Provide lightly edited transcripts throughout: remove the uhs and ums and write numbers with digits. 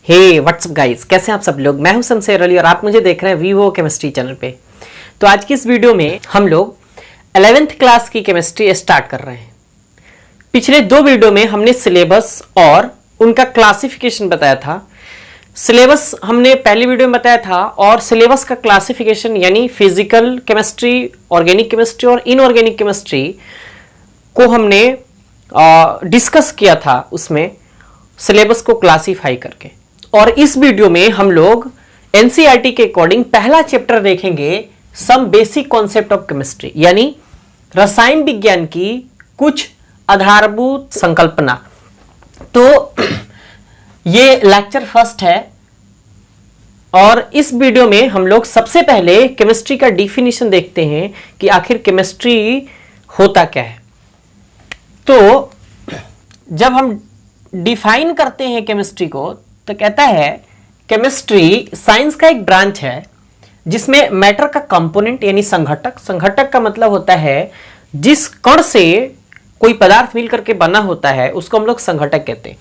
हे WhatsApp guys, कैसे हैं आप सब लोग। मैं हूं शमशेर अली और आप मुझे देख रहे हैं वीवो केमिस्ट्री चैनल पे। तो आज की इस वीडियो में हम लोग 11th क्लास की केमिस्ट्री स्टार्ट कर रहे हैं। पिछले दो वीडियो में हमने सिलेबस और उनका क्लासिफिकेशन बताया था। सिलेबस हमने पहली वीडियो में बताया था और सिलेबस का क्लासिफिकेशन यानी फिजिकल केमिस्ट्री, ऑर्गेनिक केमिस्ट्री और इनऑर्गेनिक केमिस्ट्री को हमने डिस्कस किया था, उसमें सिलेबस को क्लासिफाई करके। और इस वीडियो में हम लोग एनसीईआरटी के अकॉर्डिंग पहला चैप्टर देखेंगे, some basic concept of chemistry, यानी रसायन विज्ञान की कुछ आधारभूत संकल्पना। तो ये लेक्चर फर्स्ट है और इस वीडियो में हम लोग सबसे पहले केमिस्ट्री का डिफिनीशन देखते हैं कि आखिर केमिस्ट्री होता क्या है। तो जब हम डिफाइन करते हैं केमिस्ट्री को तो कहता है केमिस्ट्री साइंस का एक ब्रांच है जिसमें मैटर का कंपोनेंट यानी संघटक का मतलब होता है जिस कण से कोई पदार्थ मिलकर के बना होता है उसको हम लोग संघटक कहते हैं,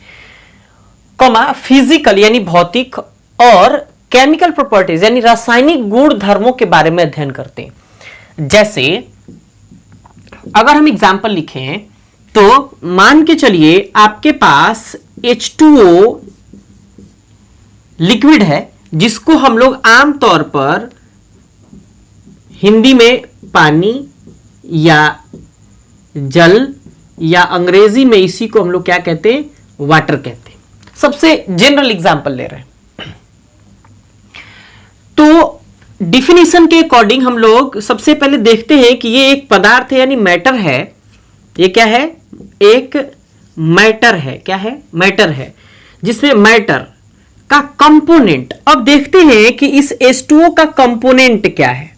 कॉमा फिजिकल यानी भौतिक और केमिकल प्रॉपर्टीज यानी रासायनिक गुण धर्मों के बारे में अध्ययन करते हैं। जैसे अगर हम एग्जाम्पल लिखें तो मान के चलिए आपके पास H2O लिक्विड है जिसको हम लोग आमतौर पर हिंदी में पानी या जल या अंग्रेजी में इसी को हम लोग क्या कहते हैं, वाटर कहते हैं। सबसे जनरल एग्जांपल ले रहे हैं। तो डिफिनीशन के अकॉर्डिंग हम लोग सबसे पहले देखते हैं कि ये एक पदार्थ है यानी मैटर है। ये क्या है, एक मैटर है। क्या है, मैटर है जिसमें मैटर का कंपोनेंट। अब देखते हैं कि इस H2O का कंपोनेंट क्या है।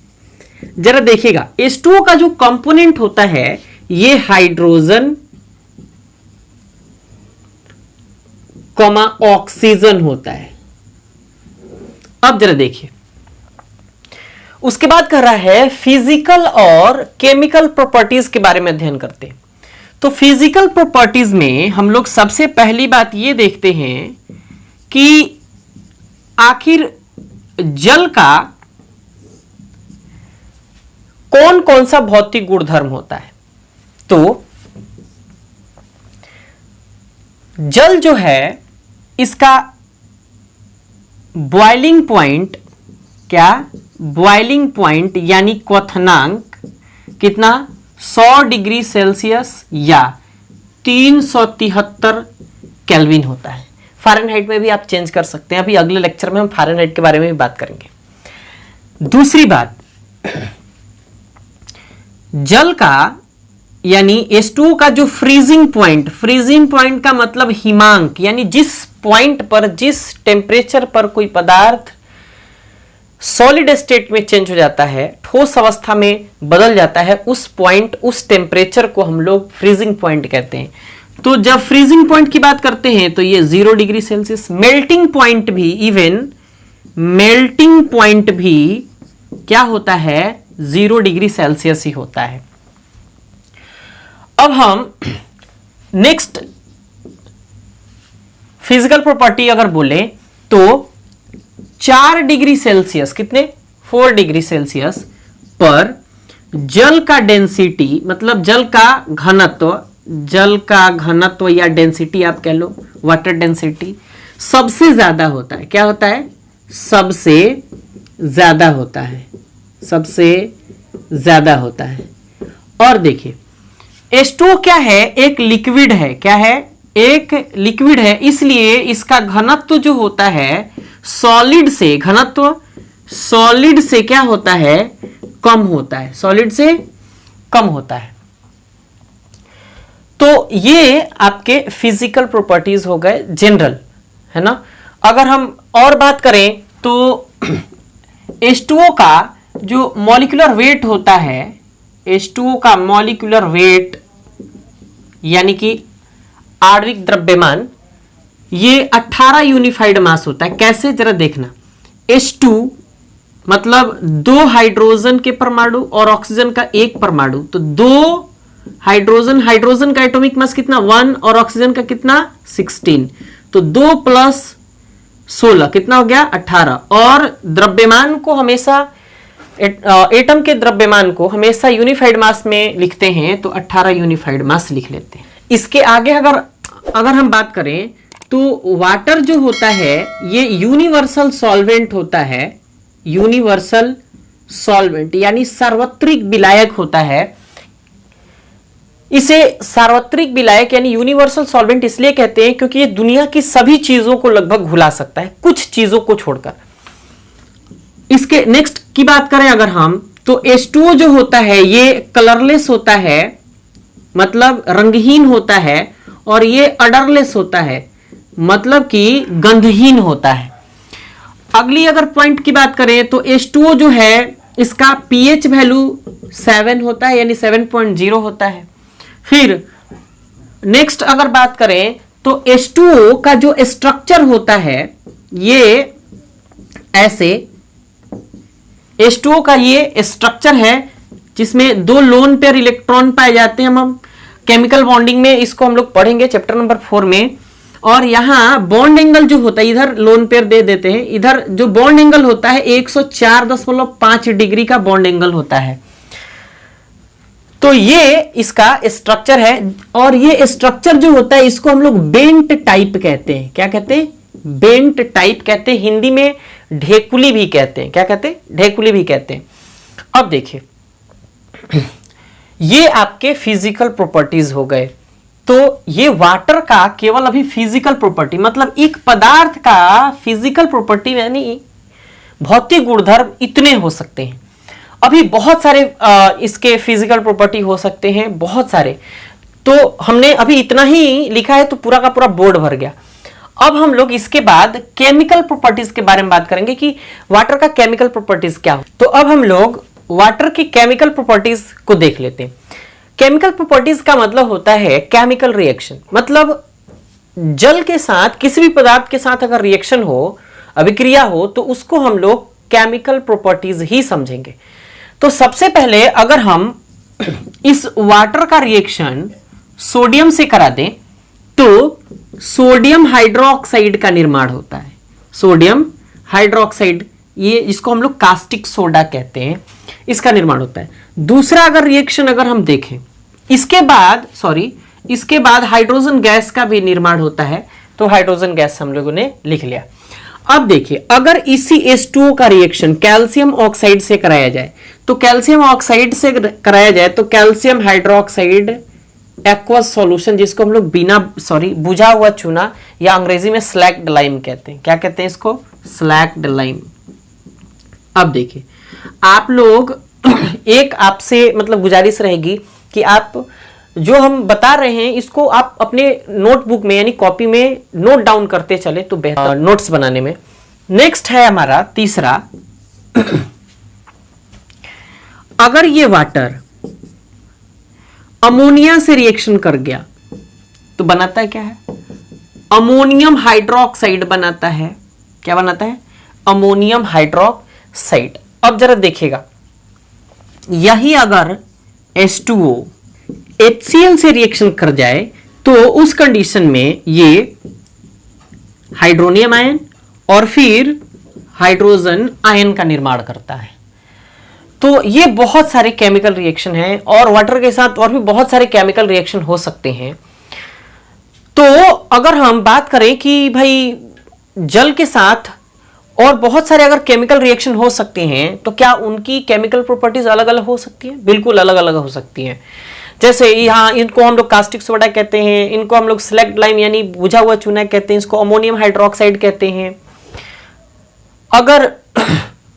जरा देखिएगा, H2O का जो कंपोनेंट होता है ये हाइड्रोजन कॉमा ऑक्सीजन होता है। अब जरा देखिए, उसके बाद कर रहा है फिजिकल और केमिकल प्रॉपर्टीज के बारे में अध्ययन करते हैं। तो फिजिकल प्रॉपर्टीज में हम लोग सबसे पहली बात ये देखते हैं कि आखिर जल का कौन कौन सा भौतिक गुणधर्म होता है। तो जल जो है इसका बॉइलिंग पॉइंट, क्या बॉइलिंग पॉइंट यानी क्वथनांक कितना 100 डिग्री सेल्सियस या 373 केल्विन होता है। फ़ारेनहाइट में भी आप चेंज कर सकते हैं। अभी अगले लेक्चर में हम फ़ारेनहाइट के बारे में भी बात करेंगे। दूसरी बात, जल का यानी H2O का जो फ्रीजिंग पॉइंट का मतलब हिमांक, यानी जिस पॉइंट पर, जिस टेम्परेचर पर कोई पदार्थ सॉलिड स्टेट में चेंज हो जाता है, ठोस अवस्था में बदल जाता है, उस पॉइंट, उस टेम्परेचर को हम लोग फ्रीजिंग पॉइंट कहते हैं। तो जब फ्रीजिंग पॉइंट की बात करते हैं तो ये 0 डिग्री सेल्सियस। मेल्टिंग पॉइंट भी, इवन मेल्टिंग पॉइंट भी क्या होता है, 0 डिग्री सेल्सियस ही होता है। अब हम नेक्स्ट फिजिकल प्रॉपर्टी अगर बोले तो 4 डिग्री सेल्सियस, कितने 4 डिग्री सेल्सियस पर जल का डेंसिटी, मतलब जल का घनत्व या डेंसिटी आप कह लो, वाटर डेंसिटी सबसे ज्यादा होता है। क्या होता है, सबसे ज्यादा होता है, सबसे ज्यादा होता है। और देखिए H2O क्या है, एक लिक्विड है। क्या है, एक लिक्विड है, इसलिए इसका घनत्व जो होता है सॉलिड से, घनत्व सॉलिड से क्या होता है, कम होता है, सॉलिड से कम होता है। तो ये आपके फिजिकल प्रॉपर्टीज हो गए जनरल, है ना। अगर हम और बात करें तो H2O का जो मॉलिक्यूलर वेट होता है, H2O का मॉलिक्यूलर वेट यानी कि आणविक द्रव्यमान, ये 18 यूनिफाइड मास होता है। कैसे, जरा देखना, H2 मतलब 2 हाइड्रोजन के परमाणु और ऑक्सीजन का एक परमाणु, तो 2 हाइड्रोजन का एटॉमिक मास कितना 1 और ऑक्सीजन का कितना 16, तो 2 + 16, कितना हो गया 18। और द्रव्यमान को हमेशा एटम के द्रव्यमान को हमेशा यूनिफाइड मास में लिखते हैं, तो 18 यूनिफाइड मास लिख लेते हैं। इसके आगे अगर हम बात करें तो वाटर जो होता है ये यूनिवर्सल सॉल्वेंट होता है, यूनिवर्सल सॉल्वेंट यानी सार्वत्रिक विलायक होता है। इसे सार्वत्रिक विलायक यानी यूनिवर्सल सॉल्वेंट इसलिए कहते हैं क्योंकि ये दुनिया की सभी चीजों को लगभग घुला सकता है, कुछ चीजों को छोड़कर। इसके नेक्स्ट की बात करें अगर हम, तो H2O जो होता है ये कलरलेस होता है, मतलब रंगहीन होता है, और ये अडरलेस होता है, मतलब कि गंधहीन होता है। अगली अगर पॉइंट की बात करें तो H2O जो है इसका pH वैल्यू 7 होता है, यानी 7.0 होता है। फिर नेक्स्ट अगर बात करें तो H2O का जो स्ट्रक्चर होता है ये ऐसे, H2O का ये स्ट्रक्चर है जिसमें 2 लोन पेयर इलेक्ट्रॉन पाए जाते हैं। हम केमिकल बॉन्डिंग में इसको हम लोग पढ़ेंगे चैप्टर नंबर 4 में। और यहां बॉन्ड एंगल जो होता है, इधर लोन पेयर दे देते हैं, इधर जो बॉन्ड एंगल होता है 104.5 डिग्री का बॉन्ड एंगल होता है। तो ये इसका स्ट्रक्चर है, और ये स्ट्रक्चर जो होता है इसको हम लोग बेंट टाइप कहते हैं। क्या कहते हैं? बेंट टाइप कहते हैं। हिंदी में ढेकुली भी कहते हैं। क्या कहते हैं? ढेकुली भी कहते हैं। अब देखिए, ये आपके फिजिकल प्रॉपर्टीज हो गए। तो ये वाटर का केवल अभी फिजिकल प्रॉपर्टी, मतलब एक पदार्थ का फिजिकल प्रॉपर्टी यानी भौतिक गुणधर्म इतने हो सकते हैं। अभी बहुत सारे इसके फिजिकल प्रॉपर्टी हो सकते हैं, बहुत सारे। तो हमने अभी इतना ही लिखा है तो पूरा का पूरा बोर्ड भर गया। अब हम लोग इसके बाद केमिकल प्रॉपर्टीज के बारे में बात करेंगे कि वाटर का केमिकल प्रॉपर्टीज क्या हो। तो अब हम लोग वाटर की केमिकल प्रॉपर्टीज को देख लेते हैं। केमिकल प्रॉपर्टीज का मतलब होता है केमिकल रिएक्शन, मतलब जल के साथ किसी भी पदार्थ के साथ अगर रिएक्शन हो, अभिक्रिया हो, तो उसको हम लोग केमिकल प्रॉपर्टीज ही समझेंगे। तो सबसे पहले अगर हम इस वाटर का रिएक्शन सोडियम से करा दें तो सोडियम हाइड्रोक्साइड का निर्माण होता है। सोडियम हाइड्रोक्साइड, ये इसको हम लोग कास्टिक सोडा कहते हैं, इसका निर्माण होता है। दूसरा अगर रिएक्शन अगर हम देखें, इसके बाद हाइड्रोजन गैस का भी निर्माण होता है। तो हाइड्रोजन गैस हम लोगों ने लिख लिया। अब देखिए, अगर इसी H2O का रिएक्शन कैल्शियम ऑक्साइड से कराया जाए तो कैल्शियम ऑक्साइड से कराया जाए तो कैल्शियम हाइड्रोक्साइड एक्वस सॉल्यूशन, जिसको हम लोग बुझा हुआ चूना या अंग्रेजी में स्लैक्ड लाइम कहते हैं। क्या कहते हैं इसको? Slaked lime. अब देखिए, आप लोग एक आपसे मतलब गुजारिश रहेगी कि आप जो हम बता रहे हैं इसको आप अपने नोटबुक में यानी कॉपी में नोट डाउन करते चले तो बेहतर नोट्स बनाने में। नेक्स्ट है हमारा तीसरा, अगर ये वाटर अमोनिया से रिएक्शन कर गया तो बनाता है क्या है? अमोनियम हाइड्रोक्साइड बनाता है। क्या बनाता है? Ammonium hydroxide. अब जरा देखिएगा, यही अगर H2O HCl से रिएक्शन कर जाए तो उस कंडीशन में ये हाइड्रोनियम आयन और फिर हाइड्रोजन आयन का निर्माण करता है। तो ये बहुत सारे केमिकल रिएक्शन हैं, और वाटर के साथ और भी बहुत सारे केमिकल रिएक्शन हो सकते हैं। तो अगर हम बात करें कि भाई जल के साथ और बहुत सारे अगर केमिकल रिएक्शन हो सकते हैं तो क्या उनकी केमिकल प्रॉपर्टीज अलग अलग हो सकती हैं? बिल्कुल अलग अलग हो सकती हैं। जैसे यहाँ इनको हम लोग कास्टिक सोडा कहते हैं, इनको हम लोग स्लैक्ड लाइम यानी बुझा हुआ चूना कहते हैं, इसको अमोनियम हाइड्रोक्साइड कहते हैं। अगर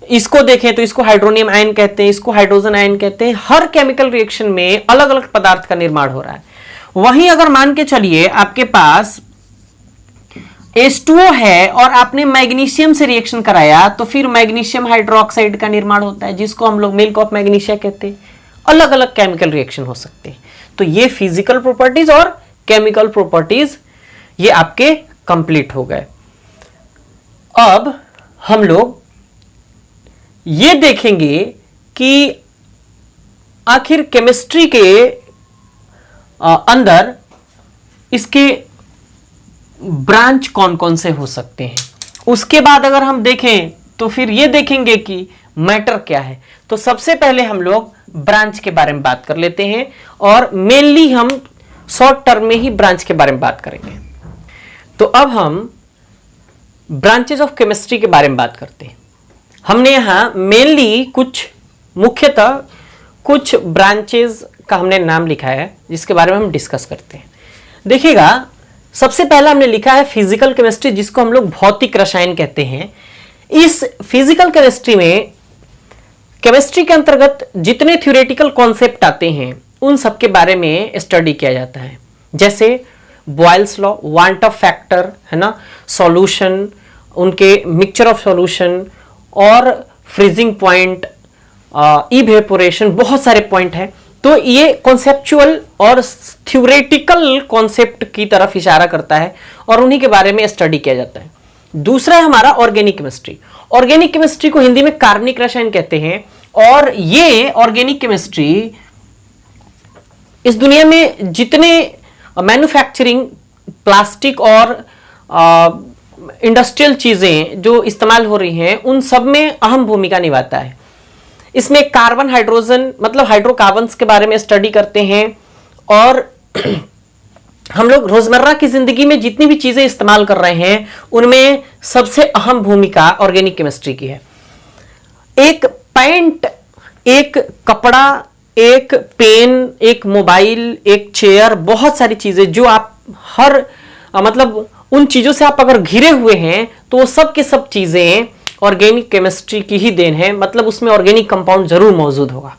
इसको देखें तो इसको हाइड्रोनियम आयन कहते हैं, इसको हाइड्रोजन आयन कहते हैं। हर केमिकल रिएक्शन में अलग अलग पदार्थ का निर्माण हो रहा है। वहीं अगर मान के चलिए आपके पास H2O है और आपने मैग्नीशियम से रिएक्शन कराया तो फिर मैग्नीशियम हाइड्रोक्साइड का निर्माण होता है, जिसको हम लोग मिल्क ऑफ मैग्नीशिया कहते हैं। अलग अलग केमिकल रिएक्शन हो सकते हैं। तो ये फिजिकल प्रॉपर्टीज और केमिकल प्रॉपर्टीज ये आपके कंप्लीट हो गए। अब हम लोग ये देखेंगे कि आखिर केमिस्ट्री के अंदर इसके ब्रांच कौन कौन से हो सकते हैं। उसके बाद अगर हम देखें तो फिर ये देखेंगे कि मैटर क्या है। तो सबसे पहले हम लोग ब्रांच के बारे में बात कर लेते हैं और मेनली हम शॉर्ट टर्म में ही ब्रांच के बारे में बात करेंगे। तो अब हम ब्रांचेस ऑफ केमिस्ट्री के बारे में बात करते हैं। हमने यहां मेनली मुख्यतः कुछ ब्रांचेस का हमने नाम लिखा है जिसके बारे में हम डिस्कस करते हैं। देखिएगा, सबसे पहला हमने लिखा है फिजिकल केमिस्ट्री, जिसको हम लोग भौतिक रसायन कहते हैं। इस फिजिकल केमिस्ट्री में केमिस्ट्री के अंतर्गत जितने थ्योरेटिकल कॉन्सेप्ट आते हैं उन सब के बारे में स्टडी किया जाता है, जैसे Boyle's law, want of factor, है ना, सॉल्यूशन, उनके मिक्सचर ऑफ सॉल्यूशन और फ्रीजिंग पॉइंट, इवेपोरेशन, बहुत सारे पॉइंट हैं। तो ये कॉन्सेप्चुअल और थ्योरेटिकल कॉन्सेप्ट की तरफ इशारा करता है और उन्हीं के बारे में स्टडी किया जाता है। दूसरा है हमारा ऑर्गेनिक केमिस्ट्री। ऑर्गेनिक केमिस्ट्री को हिंदी में कार्बनिक रसायन कहते हैं और ये ऑर्गेनिक केमिस्ट्री इस दुनिया में जितने मैन्युफैक्चरिंग, प्लास्टिक और इंडस्ट्रियल चीजें जो इस्तेमाल हो रही हैं उन सब में अहम भूमिका निभाता है। इसमें कार्बन, हाइड्रोजन, मतलब हाइड्रोकार्बन्स के बारे में स्टडी करते हैं और हम लोग रोजमर्रा की जिंदगी में जितनी भी चीजें इस्तेमाल कर रहे हैं उनमें सबसे अहम भूमिका ऑर्गेनिक केमिस्ट्री की है। एक पेंट, एक कपड़ा, एक पेन, एक मोबाइल, एक चेयर, बहुत सारी चीजें जो आप मतलब उन चीजों से आप अगर घिरे हुए हैं तो वो सब के सब चीजें ऑर्गेनिक केमिस्ट्री की ही देन है, मतलब उसमें ऑर्गेनिक कंपाउंड जरूर मौजूद होगा।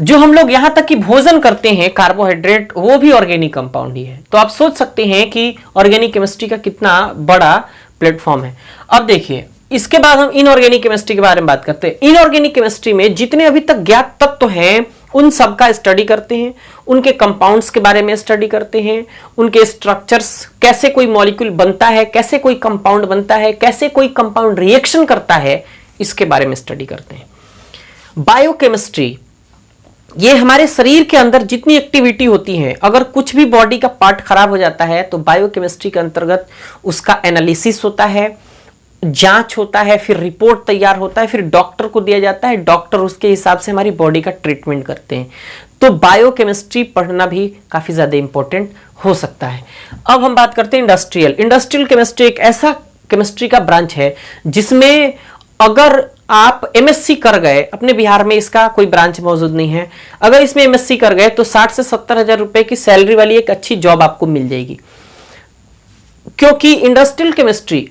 जो हम लोग यहां तक कि भोजन करते हैं, कार्बोहाइड्रेट, वो भी ऑर्गेनिक कंपाउंड ही है। तो आप सोच सकते हैं कि ऑर्गेनिक केमिस्ट्री का कितना बड़ा प्लेटफॉर्म है। अब देखिए, इसके बाद हम इनऑर्गेनिक केमिस्ट्री के बारे में बात करते हैं। इनऑर्गेनिक केमिस्ट्री में जितने अभी तक ज्ञात तत्व हैं उन सब का स्टडी करते हैं, उनके कंपाउंड्स के बारे में स्टडी करते हैं, उनके स्ट्रक्चर्स, कैसे कोई मॉलिक्यूल बनता है, कैसे कोई कंपाउंड बनता है, कैसे कोई कंपाउंड रिएक्शन करता है, इसके बारे में स्टडी करते हैं। बायोकेमिस्ट्री, ये हमारे शरीर के अंदर जितनी एक्टिविटी होती है, अगर कुछ भी बॉडी का पार्ट खराब हो जाता है तो बायोकेमिस्ट्री के अंतर्गत उसका एनालिसिस होता है, जांच होता है, फिर रिपोर्ट तैयार होता है, फिर डॉक्टर को दिया जाता है, डॉक्टर उसके हिसाब से हमारी बॉडी का ट्रीटमेंट करते हैं। तो बायोकेमिस्ट्री पढ़ना भी काफी ज्यादा इंपॉर्टेंट हो सकता है। अब हम बात करते हैं इंडस्ट्रियल। इंडस्ट्रियल केमिस्ट्री एक ऐसा केमिस्ट्री का ब्रांच है जिसमें अगर आप एमएससी कर गए, अपने बिहार में इसका कोई ब्रांच मौजूद नहीं है, अगर इसमें एमएससी कर गए तो 60 से 70 हजार रुपए की सैलरी वाली एक अच्छी जॉब आपको मिल जाएगी। क्योंकि इंडस्ट्रियल केमिस्ट्री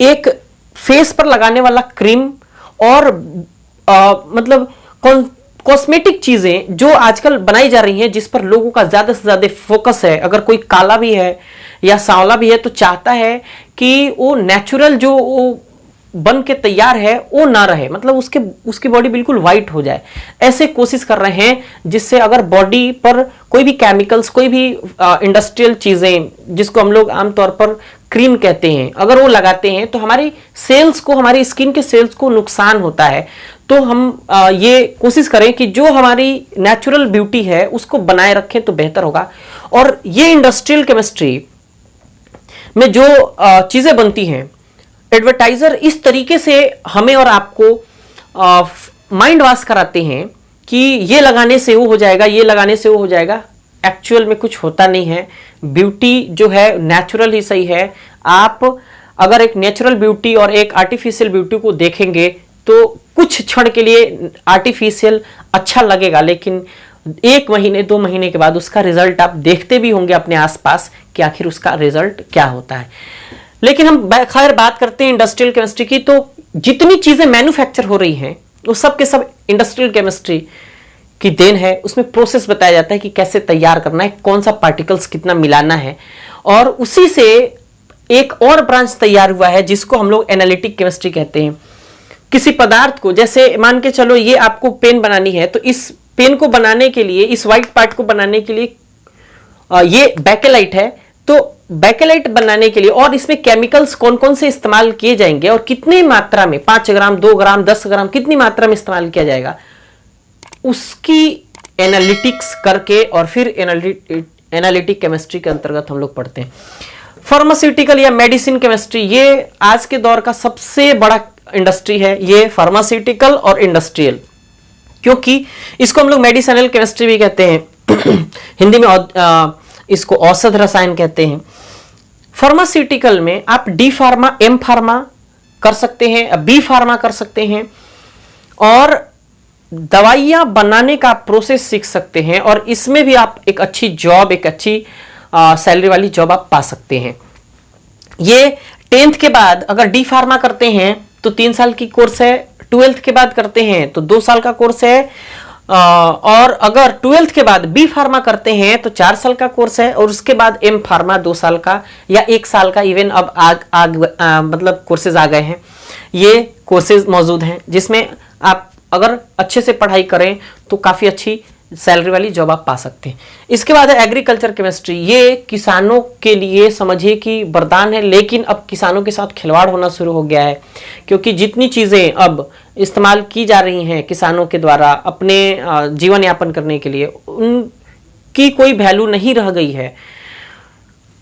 एक फेस पर लगाने वाला क्रीम और मतलब कॉस्मेटिक चीजें जो आजकल बनाई जा रही हैं, जिस पर लोगों का ज्यादा से ज्यादा फोकस है। अगर कोई काला भी है या सांवला भी है तो चाहता है कि वो नेचुरल जो वो बन के तैयार है वो ना रहे, मतलब उसकी बॉडी बिल्कुल व्हाइट हो जाए। ऐसे कोशिश कर रहे हैं जिससे अगर बॉडी पर कोई भी केमिकल्स, कोई भी इंडस्ट्रियल चीजें, जिसको हम लोग आमतौर पर क्रीम कहते हैं, अगर वो लगाते हैं तो हमारी सेल्स को, हमारी स्किन के सेल्स को नुकसान होता है। तो हम ये कोशिश करें कि जो हमारी नेचुरल ब्यूटी है उसको बनाए रखें तो बेहतर होगा। और ये इंडस्ट्रियल केमिस्ट्री में जो चीजें बनती हैं, एडवर्टाइजर इस तरीके से हमें और आपको माइंड वॉश कराते हैं कि ये लगाने से वो हो जाएगा, ये लगाने से वो हो जाएगा। एक्चुअल में कुछ होता नहीं है। ब्यूटी जो है नेचुरल ही सही है। आप अगर एक नेचुरल ब्यूटी और एक आर्टिफिशियल ब्यूटी को देखेंगे तो कुछ क्षण के लिए आर्टिफिशियल अच्छा लगेगा, लेकिन 1 महीने 2 महीने के बाद उसका रिजल्ट आप देखते भी होंगे अपने आसपास कि आखिर उसका रिजल्ट क्या होता है। लेकिन हम खैर बात करते हैं इंडस्ट्रियल केमिस्ट्री की, तो जितनी चीजें मैन्युफैक्चर हो रही हैं वो सब के सब इंडस्ट्रियल केमिस्ट्री की देन है। उसमें प्रोसेस बताया जाता है कि कैसे तैयार करना है, कौन सा पार्टिकल्स कितना मिलाना है, और उसी से एक और ब्रांच तैयार हुआ है जिसको हम लोग एनालिटिक केमिस्ट्री कहते हैं। किसी पदार्थ को, जैसे मान के चलो ये आपको पेन बनानी है, तो इस पेन को बनाने के लिए, इस व्हाइट पार्ट को बनाने के लिए ये बेकेलाइट है, तो बेकेलाइट बनाने के लिए और इसमें केमिकल्स कौन कौन से इस्तेमाल किए जाएंगे और कितनी मात्रा में, 5 ग्राम, 2 ग्राम, 10 ग्राम, कितनी मात्रा में इस्तेमाल किया जाएगा, उसकी एनालिटिक्स करके और फिर एनालिटिक केमिस्ट्री के अंतर्गत हम लोग पढ़ते हैं। फार्मास्यूटिकल या मेडिसिन केमिस्ट्री, ये आज के दौर का सबसे बड़ा इंडस्ट्री है, ये फार्मास्यूटिकल और इंडस्ट्रियल, क्योंकि इसको हम लोग मेडिसिनल केमिस्ट्री भी कहते हैं हिंदी में इसको औषध रसायन कहते हैं। फार्मास्यूटिकल में आप डी फार्मा, एम फार्मा कर सकते हैं, बी फार्मा कर सकते हैं और दवाइयां बनाने का प्रोसेस सीख सकते हैं, और इसमें भी आप एक अच्छी जॉब, एक अच्छी सैलरी वाली जॉब आप पा सकते हैं। ये 10th के बाद अगर डी फार्मा करते हैं तो 3 साल की कोर्स है, 12th के बाद करते हैं तो 2 साल का कोर्स है, और अगर 12th के बाद बी फार्मा करते हैं तो 4 साल का कोर्स है, और उसके बाद एम फार्मा 2 साल का या 1 साल का, इवन अब मतलब कोर्सेज आ गए हैं, ये कोर्सेज मौजूद हैं जिसमें आप अगर अच्छे से पढ़ाई करें तो काफ़ी अच्छी सैलरी वाली जॉब आप पा सकते हैं। इसके बाद है एग्रीकल्चर केमिस्ट्री, ये किसानों के लिए समझिए कि वरदान है, लेकिन अब किसानों के साथ खिलवाड़ होना शुरू हो गया है, क्योंकि जितनी चीज़ें अब इस्तेमाल की जा रही हैं किसानों के द्वारा अपने जीवन यापन करने के लिए, उनकी कोई वैल्यू नहीं रह गई है।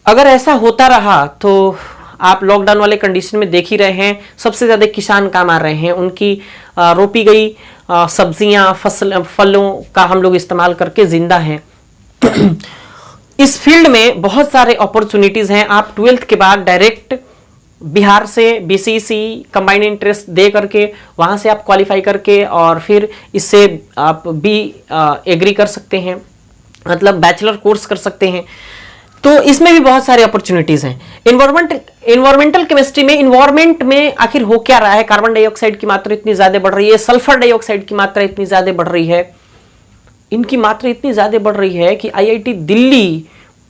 अगर ऐसा होता रहा तो आप लॉकडाउन वाले कंडीशन में देख ही रहे हैं, सबसे ज़्यादा किसान काम आ रहे हैं, उनकी रोपी गई सब्जियां, फलों का हम लोग इस्तेमाल करके जिंदा हैं। इस फील्ड में बहुत सारे अपॉर्चुनिटीज़ हैं। आप 12th के बाद डायरेक्ट बिहार से बीसीसी कंबाइंड इंटरेस्ट दे करके वहाँ से आप क्वालिफाई करके और फिर इससे आप भी एग्री कर सकते हैं, मतलब बैचलर कोर्स कर सकते हैं। तो इसमें भी बहुत सारी अपॉर्चुनिटीज हैं। इन्वायरमेंटल केमिस्ट्री में इन्वायरमेंट में आखिर हो क्या रहा है, कार्बन डाइऑक्साइड की मात्रा इतनी ज्यादा बढ़ रही है, सल्फर डाइऑक्साइड की मात्रा इतनी ज्यादा बढ़ रही है, इनकी मात्रा इतनी ज्यादा बढ़ रही है कि आईआईटी दिल्ली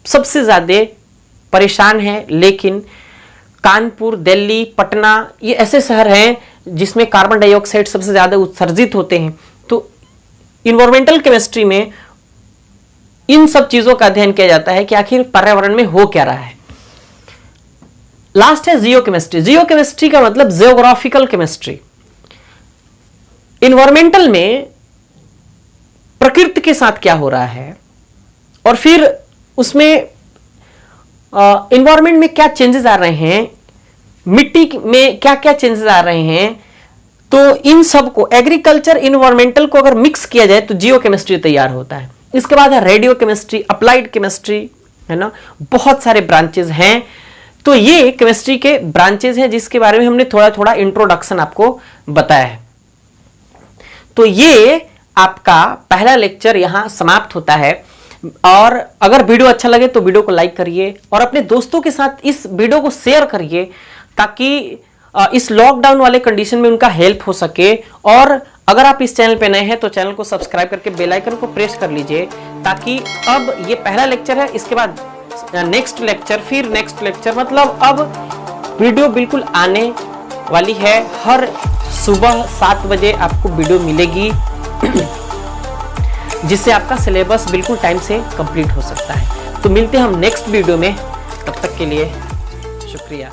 सबसे ज्यादा परेशान है, लेकिन कानपुर, दिल्ली, पटना ये ऐसे शहर हैं जिसमें कार्बन डाइऑक्साइड सबसे ज्यादा उत्सर्जित होते हैं। तो इन्वायरमेंटल केमिस्ट्री में इन सब चीजों का अध्ययन किया जाता है कि आखिर पर्यावरण में हो क्या रहा है। लास्ट है जियो केमिस्ट्री। जियो केमिस्ट्री का मतलब जियोग्राफिकल केमिस्ट्री। इन्वायरमेंटल में प्रकृति के साथ क्या हो रहा है और फिर उसमें इन्वायरमेंट में क्या चेंजेस आ रहे हैं, मिट्टी में क्या क्या चेंजेस आ रहे हैं, तो इन सब को एग्रीकल्चर इन्वायरमेंटल को अगर मिक्स किया जाए तो जियो केमिस्ट्री तैयार होता है। इसके बाद है रेडियो केमिस्ट्री, अप्लाइड केमिस्ट्री, है ना, बहुत सारे ब्रांचेस हैं। तो ये केमिस्ट्री के ब्रांचेस हैं जिसके बारे में हमने थोड़ा थोड़ा इंट्रोडक्शन आपको बताया है। तो ये आपका पहला लेक्चर यहां समाप्त होता है। और अगर वीडियो अच्छा लगे तो वीडियो को लाइक करिए और अपने दोस्तों के साथ इस वीडियो को शेयर करिए ताकि इस लॉकडाउन वाले कंडीशन में उनका हेल्प हो सके। और अगर आप इस चैनल पे नए हैं तो चैनल को सब्सक्राइब करके बेल आइकन को प्रेस कर लीजिए, ताकि अब ये पहला लेक्चर है, इसके बाद नेक्स्ट लेक्चर, फिर नेक्स्ट लेक्चर, मतलब अब वीडियो बिल्कुल आने वाली है। हर सुबह 7 बजे आपको वीडियो मिलेगी जिससे आपका सिलेबस बिल्कुल टाइम से कंप्लीट हो सकता है। तो मिलते हैं हम नेक्स्ट वीडियो में, तब तक के लिए शुक्रिया।